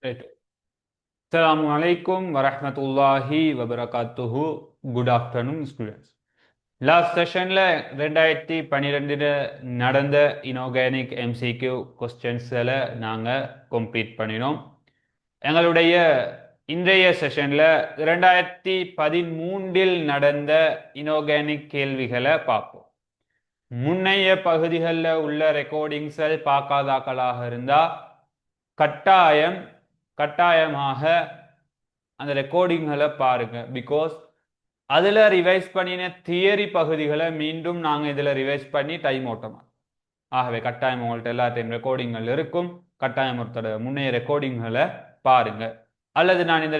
Right. Assalamu alaikum wa rahmatullahi wa barakatuhu. Good afternoon, students. Last செஷன்ல 2012 நடந்த இனோர்கானிக் MCQ கொஸ்டின்ஸ்களை நாங்கள் complete பண்ணினோம். எங்களுடைய இன்றைய செஷன்ல 2013 நடந்த இனோர்கானிக் கேள்விகளை பார்ப்போம். முன்னைய பகுதிகளில் உள்ள ரெக்கார்டிங்ஸை பார்க்காதாக்களாக இருந்தால் கட்டாயமாக அந்த ரெக்கார்டிங்களை பாருங்க. பிகாஸ் அதில் ரிவைஸ் பண்ணின தியரி பகுதிகளை மீண்டும் நாங்கள் இதில் ரிவைஸ் பண்ணி டைம் ஓட்டலாம். ஆகவே கட்டாயம் உங்கள்கிட்ட எல்லாத்தையும் ரெக்கார்டிங்கள் இருக்கும். கட்டாயம் ஒருத்தோட முன்னைய ரெக்கார்டிங்களை பாருங்க. அல்லது நான் இந்த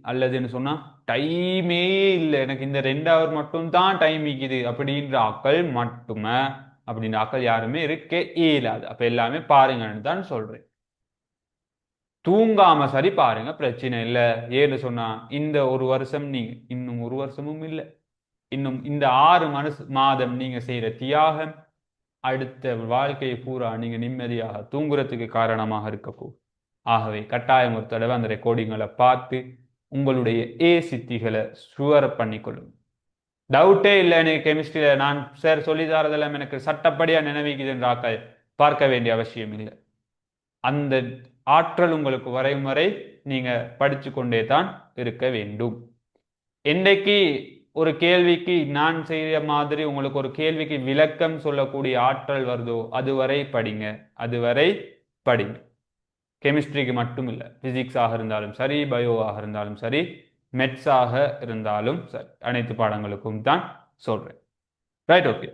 அல்லதுன்னு சொன்னா டைமே இல்லை, எனக்கு இந்த 2 hour மட்டும்தான் டைம் இருக்குது அப்படின்ற ஆக்கள் மட்டுமே, அப்படின்ற ஆக்கள் யாருமே இருக்க இயலாது. அப்ப எல்லாமே பாருங்கன்னு தான் சொல்றேன். தூங்காம சரி பாருங்க, பிரச்சனை இல்லை. ஏன்னு சொன்னா இந்த ஒரு வருஷம் நீங்க இன்னும் ஒரு வருஷமும் இல்லை, இன்னும் இந்த 6 மாதம் நீங்க செய்யற தியாகம் அடுத்த வாழ்க்கையை பூரா நீங்க நிம்மதியாக தூங்குறதுக்கு காரணமாக இருக்கப்போகுது. ஆகவே கட்டாயம் ஒரு தடவை அந்த ரெக்கார்டிங்களை பார்த்து உங்களுடைய சித்திகளை சுவர் பண்ணிக்கொள்ளும். டவுட்டே இல்லை, எனக்கு கெமிஸ்ட்ரியில நான் சார் சொல்லி தரதெல்லாம் எனக்கு சட்டப்படியா நினைவிக்குதுன்றாக்கள் பார்க்க வேண்டிய அவசியம் இல்லை. அந்த ஆற்றல் உங்களுக்கு வரையும் வரை நீங்க படிச்சு கொண்டே தான் இருக்க வேண்டும். இன்றைக்கு ஒரு கேள்விக்கு நான் செய்ய மாதிரி உங்களுக்கு ஒரு கேள்விக்கு விளக்கம் சொல்லக்கூடிய ஆற்றல் வருதோ அதுவரை படிங்க, அதுவரை படிங்க. கெமிஸ்ட்ரிக்கு மட்டும் இல்லை, பிசிக்ஸாக இருந்தாலும் சரி, பயோவாக இருந்தாலும் சரி, மெட்ஸாக இருந்தாலும் சரி, அனைத்து பாடங்களுக்கும் தான் சொல்றேன். Right, okay.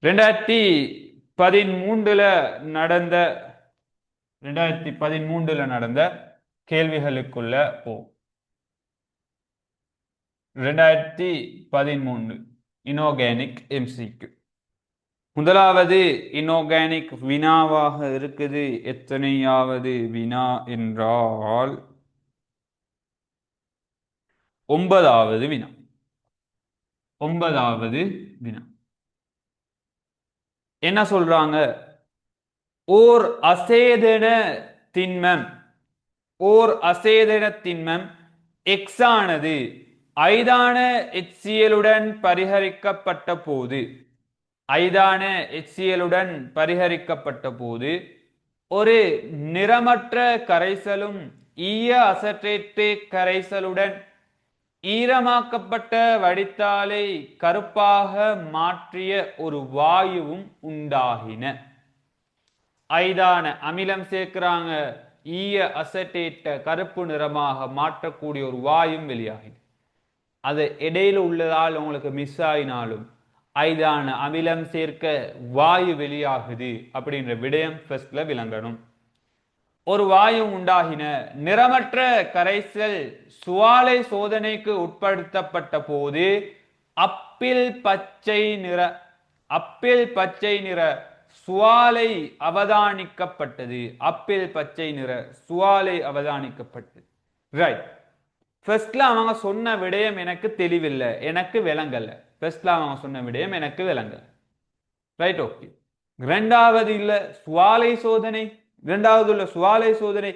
2013 நடந்த கேள்விகளுக்குள்ள போ. 2013 இனோர்கானிக் எம்சிக்யூ. முதலாவது இனோர்கானிக் வினாவாக இருக்குது. எத்தனையாவது வினா என்றால் 9வது வினா. 9வது வினா என்ன சொல்றாங்க? ஓர் அசேதன திண்மம் எக்ஸ் ஆனது ஐதான HCl-உடன் பரிகரிக்கப்பட்ட போது ஒரு நிறமற்ற கரைசலும் ஈய அசட்டேட்டு கரைசலுடன் ஈரமாக்கப்பட்ட வடித்தாலை கருப்பாக மாற்றிய ஒரு வாயுவும் உண்டாகின. ஐதான அமிலம் சேர்க்கிறாங்க, ஈய அசட்டேட்ட கருப்பு நிறமாக மாற்றக்கூடிய ஒரு வாயும் வெளியாகின. அது இடையில உள்ளதால் உங்களுக்கு மிஸ் ஆகினாலும் ஐதான அமிலம் சேர்க்க வாயு வெளியாகுது அப்படின்ற விடயம் ஃபர்ஸ்ட்ல விளங்கணும். ஒரு வாயு உண்டாகின. நிறமற்ற கரைசல் சுவாலை சோதனைக்கு உட்படுத்தப்பட்ட போது அப்பிள் பச்சை நிற சுவாலை அவதானிக்கப்பட்டது. ரைட். ஃபர்ஸ்ட்ல அவங்க சொன்ன விடயம் எனக்கு தெளிவில்லை, எனக்கு விளங்கல. Right, okay. இரண்டாவது உள்ள சுவாலை சோதனை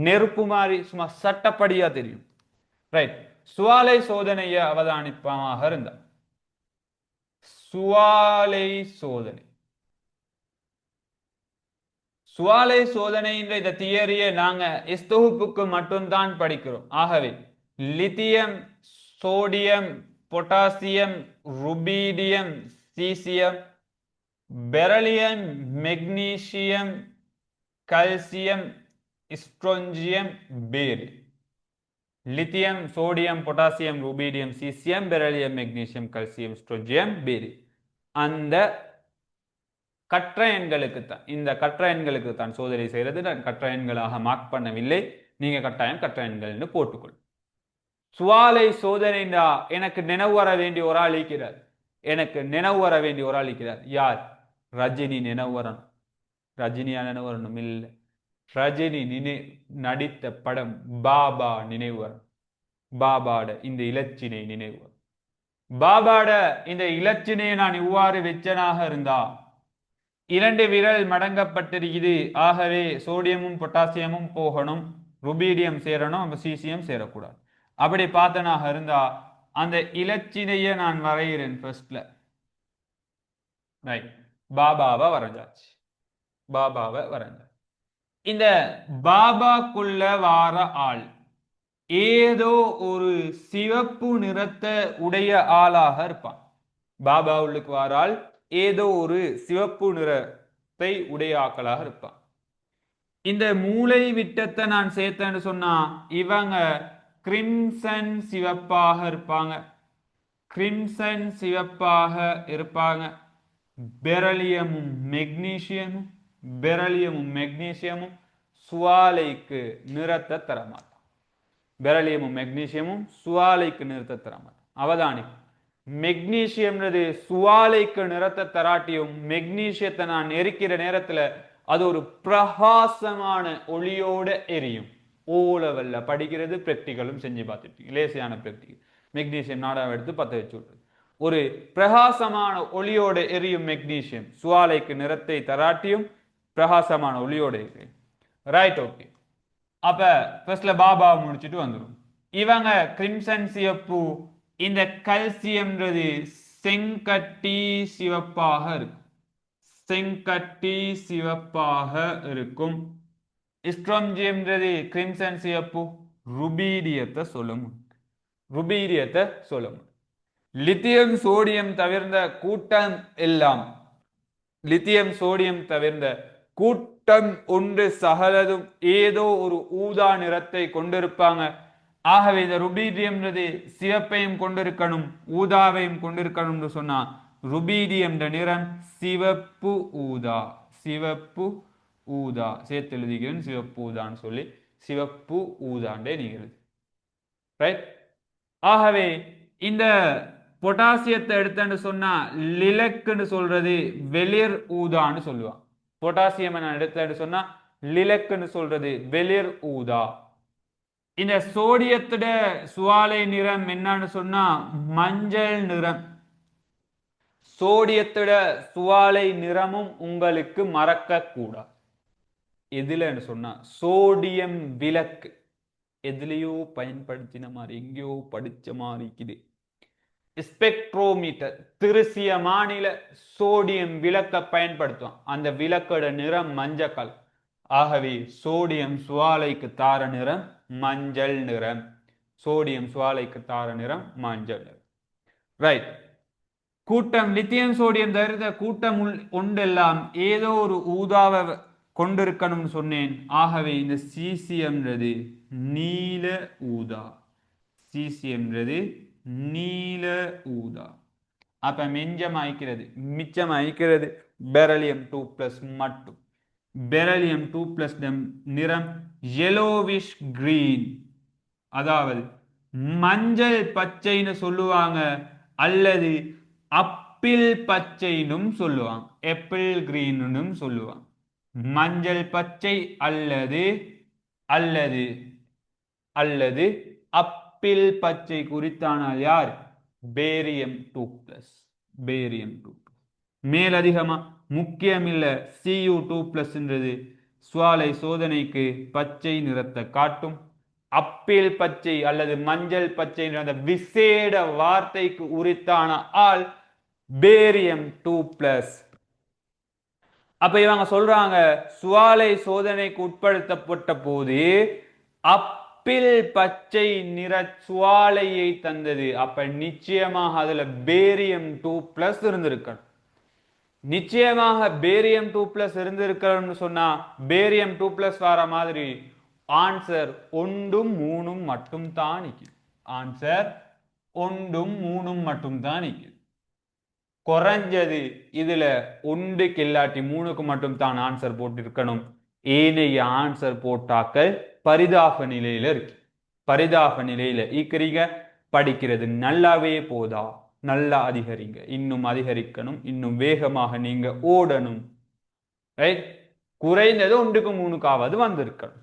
நெருப்பு மாதிரி சும்மா சட்டப்படியா தெரியும். ரைட். சுவாலை சோதனைய அவதானிப்பமாக இருந்தா சுவாலை சோதனை இந்த தியரியை நாங்க தொகுப்புக்கு மட்டும்தான் படிக்கிறோம். ஆகவே lithium, sodium, potassium, rubidium, caesium, beryllium, magnesium, calcium, strontium, barium. Lithium, sodium, potassium, rubidium, caesium, beryllium, magnesium, calcium, strontium, barium. அந்த கற்ற எண்களுக்கு தான் சோதனை செய்கிறது. நான் கற்ற எண்களாக மார்க் பண்ணவில்லை, நீங்க கட்டாயம் கற்ற எண்கள் போட்டுக்கொள். சுவாலை சோதனைண்டா எனக்கு நினைவு வர வேண்டிய ஒரு ஆள் இருக்கிறார். யார்? ரஜினி நினைவு வரணும். ரஜினியா நினைவு வரணும்? இல்லை, ரஜினி நடித்த படம் பாபா நினைவு வரும். பாபாட இந்த இலச்சினை நினைவு வரும். பாபாட இந்த இலச்சினையை நான் இவ்வாறு வெச்சனாக இருந்தா 2 விரல் மடங்கப்பட்டிருக்குது. ஆகவே சோடியமும் பொட்டாசியமும் போகணும், ருபீடியம் சேரணும், அப்ப சீசியம் சேரக்கூடாது. அப்படி பார்த்தனாக இருந்தா அந்த இலச்சினைய நான் வரைகிறேன் ஃபர்ஸ்ட்ல. ரைட், பாபாவை வரைஞ்சாச்சு. பாபாவை வரைஞ்சாச்சு. இந்த பாபாக்குள்ள வார ஆள் ஏதோ ஒரு சிவப்பு நிறத்தை உடைய ஆளாக இருப்பான். பாபா உள்ளுக்கு வாரால் ஏதோ ஒரு சிவப்பு நிறத்தை உடைய ஆக்களாக இருப்பான். இந்த மூளை விட்டத்தை நான் சேர்த்தேன்னு சொன்னா இவங்க கிரிம்சன் சிவப்பாக இருப்பாங்க. கிரிம்சன் சிவப்பாக இருப்பாங்க. பெரலியமும் மெக்னீசியமும் சுவாலைக்கு நிறத்தை தரமாட்டான். பெரலியமும் மெக்னீசியமும் சுவாலைக்கு நிறத்தை தரமாட்டான். அவதானி, மெக்னீசியம்ன்றது சுவாலைக்கு நிறத்தை தராட்டியும் மெக்னீசியத்தை நான் எரிக்கிற நேரத்துல அது ஒரு பிரகாசமான ஒளியோட எரியும். ஓ லெவல்ல படிக்கிறது, பிராக்டிகலும் செஞ்சு பார்த்துட்டு லேசியான பிராக்டிகல். மெக்னீசியம் நாடாவை எடுத்து பத்த வச்சு விட்டுறது. ஒரு பிரகாசமான ஒளியோட எரியும் மெக்னீசியம் சுவாலைக்கு நிறத்தை தராட்டியும் பிரகாசமான ஒளியோட எரியும். Right, okay. அப்ப ஃபர்ஸ்ட்ல பாபா முடிச்சுட்டு வந்துடும். இவங்க கிரிம்சன் சிவப்பு, இந்த கல்சியம்ன்றது செங்கட்டி சிவப்பாக இருக்கும். செங்கட்டி சிவப்பாக இருக்கும். ஸ்ட்ரோஞ்சியம்ன்றது கிரிம்சன் சிவப்பு, ருபீடியத்தை சொல்லும். ருபீடியத்தை சொல்லும். லித்தியம் சோடியம் தவிர்ந்த கூட்டம் எல்லாம், லித்தியம் சோடியம் தவிர்ந்த கூட்டம் ஒன்று சகலதும் ஏதோ ஒரு ஊதா நிறத்தை கொண்டிருப்பாங்க. ஆகவே இந்த ருபீடியம்ன்றது சிவப்பையும் கொண்டிருக்கணும், ஊதாவையும் கொண்டிருக்கணும்னு சொன்னா ருபீடியம் நிறம் சிவப்பு ஊதா. சிவப்பு ஊதா சேர்த்து எழுதிக்கிறேன். சிவப்பு ஊதான்னு சொல்லி சிவப்பு ஊதாண்டே நீங்க எழுது. ரைட். ஆகவே இந்த பொட்டாசியத்தை எடுத்தேன்னு சொன்னா லிலக்குன்னு சொல்றது வெளிர் ஊதான்னு சொல்லுவான். பொட்டாசியம் நான் எடுத்தேன்னு சொன்னா லிலக்குன்னு சொல்றது வெளிர் ஊதா. இந்த சோடியத்தோட சுவாலை நிறம் என்னன்னு சொன்னா மஞ்சள் நிறம். சோடியத்தோட சுவாலை நிறமும் உங்களுக்கு மறக்க கூடாது. எதுலன்னு சொன்னா சோடியம் விளக்கு. எதுலையோ பயன்படுத்தின மாதிரி எங்கேயோ படிச்ச மாதிரி இருக்குது. ஸ்பெக்ட்ரோமீட்டர், திருசிய மாநில சோடியம் விளக்க பயன்படுத்தும். அந்த விளக்கோட நிறம் மஞ்சள். ஆகவே சோடியம் சுவாலைக்கு தார நிறம் மஞ்சள் நிறம். சோடியம் சுவாலைக்கு தார நிறம் மஞ்சள் நிறம். ரைட். கூட்டம் லித்தியம் சோடியம் தவிர்த்த கூட்டம் ஒன்றெல்லாம் ஏதோ ஒரு ஊதாவை கொண்டிருக்கணும்னு சொன்னேன். ஆகவே இந்த சீசியம்ன்றது நீல ஊதா. சீசியம்ன்றது நீல ஊதா. அப்ப மிச்சம் அழிக்கிறது பெரலியம் 2+ மட்டும். பெரலியம் 2+ நிறம் yellowish green, அதாவது மஞ்சள் பச்சைன்னு சொல்லுவாங்க, அல்லது அப்பிள் பச்சைனும் சொல்லுவாங்க. ஆப்பிள் கிரீனும் சொல்லுவாங்க. மஞ்சள் பச்சை அல்லது அல்லது அல்லது அப்பிள் பச்சை குறித்தானால் யார்? பேரியம் 2+. பேரியம் 2+. மேலதிகமா முக்கியம் இல்ல, Cu2+ சுவாலை சோதனைக்கு பச்சை நிறத்தை காட்டும். அப்பிள் பச்சை அல்லது மஞ்சள் பச்சை விசேட வார்த்தைக்கு உரித்தான ஆள் பேரியம் 2+. அப்ப இவங்க சொல்றாங்க சுவாலை சோதனைக்கு உட்படுத்தப்பட்ட போது அப்பிள் பச்சை நிற சுவாலையை தந்தது. அப்ப நிச்சயமாக அதுல பேரியம் 2+ இருந்திருக்கணும். நிச்சயமாக பேரியம் 2+ இருந்திருக்கணும்னு சொன்னா பேரியம் 2+ வர மாதிரி ஆன்சர் 1 3 மட்டும் தான் நிக்குது. ஆன்சர் 1 3 மட்டும் தான் நிக்குது. குறைஞ்சது இதுல 1க்கு இல்லாட்டி 3க்கு மட்டும் தான் ஆன்சர் போட்டிருக்கணும். ஏனைய ஆன்சர் போட்டாக்கள் பரிதாப நிலையில இருக்கு. பரிதாப நிலையில ஈக்கிறீங்க. படிக்கிறது நல்லாவே போதா, நல்லா அதிகரிங்க. இன்னும் அதிகரிக்கணும், இன்னும் வேகமாக நீங்க ஓடணும். ரைட். குறைந்தது 1க்கு 3க்காவது வந்திருக்கணும்.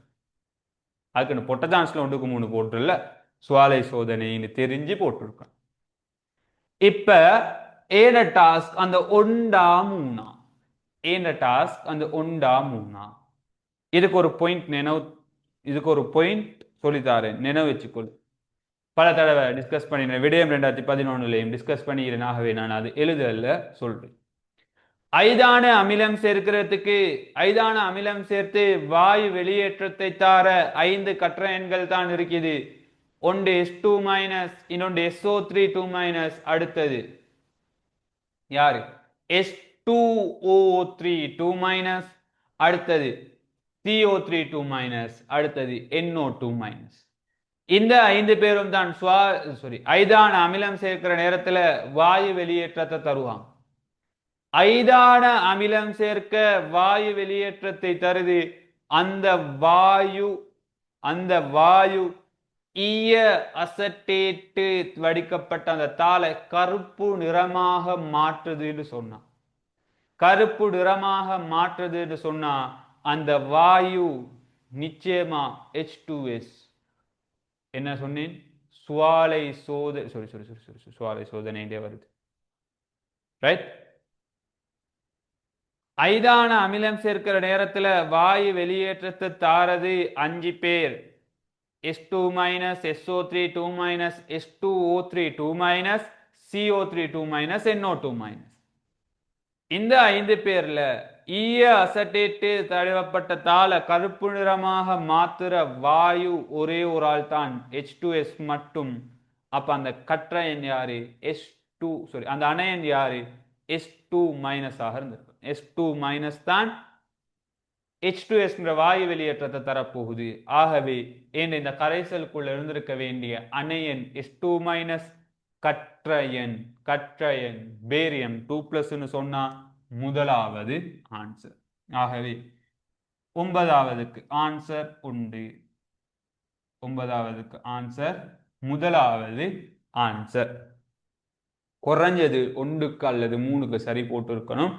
அதுக்குன்னு பொட்ட சான்ஸ்ல 1க்கு 3 போட்டுல சுவாலை சோதனைன்னு தெரிஞ்சு போட்டிருக்கணும். இப்ப ஏன டாஸ்க் அந்த 1 3 ஏன்ற டாஸ்க் அந்த ஒண்டா மூணா இதுக்கு ஒரு பாயிண்ட் சொல்லித்தாரேன், நினைவு வச்சுக்கொள். பல தடவை டிஸ்கஸ் பண்ணிடுறேன், விடயம் 2011 டிஸ்கஸ் பண்ணிக்கிறேன். ஆகவே நான் அது எழுதல சொல்றேன். ஐதான அமிலம் சேர்க்கிறதுக்கு ஐதான அமிலம் சேர்த்து வாயு வெளியேற்றத்தை தார 5 கற்றயன்கள் தான் இருக்குது. ஒன்று S2-, இன்னொன்று SO3 அடுத்தது யாரு S2O3 அடுத்தது CO3 அடுத்தது NO2. இந்த 5 பேரும் தான் ஐதான அமிலம் சேர்க்கிற நேரத்துல வாயு வெளியேற்றத்தை தருவாங்க. ஐதான அமிலம் சேர்க்க வாயு வெளியேற்றத்தை தருது. அந்த வாயு ஈய அசட்டேட்டு வடிக்கப்பட்ட அந்த தாளை கருப்பு நிறமாக மாற்றுதுன்னு சொன்னா, கருப்பு நிறமாக மாற்றுதுன்னு சொன்னா அந்த வாயு நிச்சயமா H2S. என்ன சொன்னேன்? சுவாலை சோதனை வருது. ரைட்? ஐதான அமிலம் சேர்க்கிற நேரத்துல வாயு வெளியேற்றத்தை தாரது 5 பேர். S2-, SO3-, S2O3-, CO3-, NO2-. இந்த 5 பேர்ல ஈய அசட்டேட்டு தடவப்பட்ட தாளை கருப்பு நிறமாக மாத்துற வாயு ஒரே ஒரு ஆள் தான், H2S மட்டும். அப்ப அந்த கற்றயன் யாரு? அந்த அணையன் யாரு? S2- ஆக இருந்திருக்கும். S2- தான் H2S வாயு வெளியேற்றத்தை தரப்போகுது. ஆகவே இந்த கரைசலுக்குள்ள இருந்திருக்க வேண்டிய அணையன் S2-, கற்றயன் பேரியம் 2+ சொன்னா முதலாவது ஆன்சர். ஆகவே 9வதுக்கு ஆன்சர் உண்டு. 9வதுக்கு ஆன்சர் முதலாவது ஆன்சர். குறைஞ்சது 1க்கு அல்லது 3க்கு சரி போட்டு இருக்கணும்.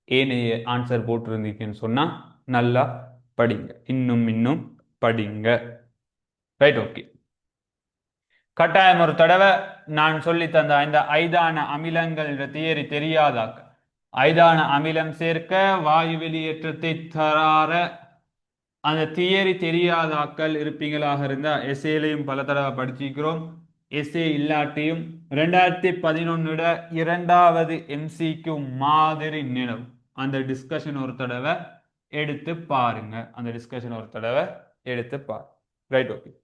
ஏனைய ஆன்சர் போட்டிருந்தீங்கன்னு சொன்னா நல்லா படிங்க, இன்னும் படிங்க. Right, okay. கட்டாயம் ஒரு தடவை நான் சொல்லி தந்த இந்த ஐதான அமிலங்கள் தியரி தெரியாதாக்க, ஐதான அமிலம் சேர்க்க வாயு வெளியேற்றத்தை தரார அந்த தியரி தெரியாதாக்கள் இருப்பீங்களாக இருந்தா எஸ்ஏலையும் பல தடவை படிச்சிருக்கிறோம். எஸ்ஏ இல்லாட்டியும் 2011 2வது MCQ மாதிரி நினைவு அந்த டிஸ்கஷன் ஒரு தடவை எடுத்து பாருங்க. Right, okay.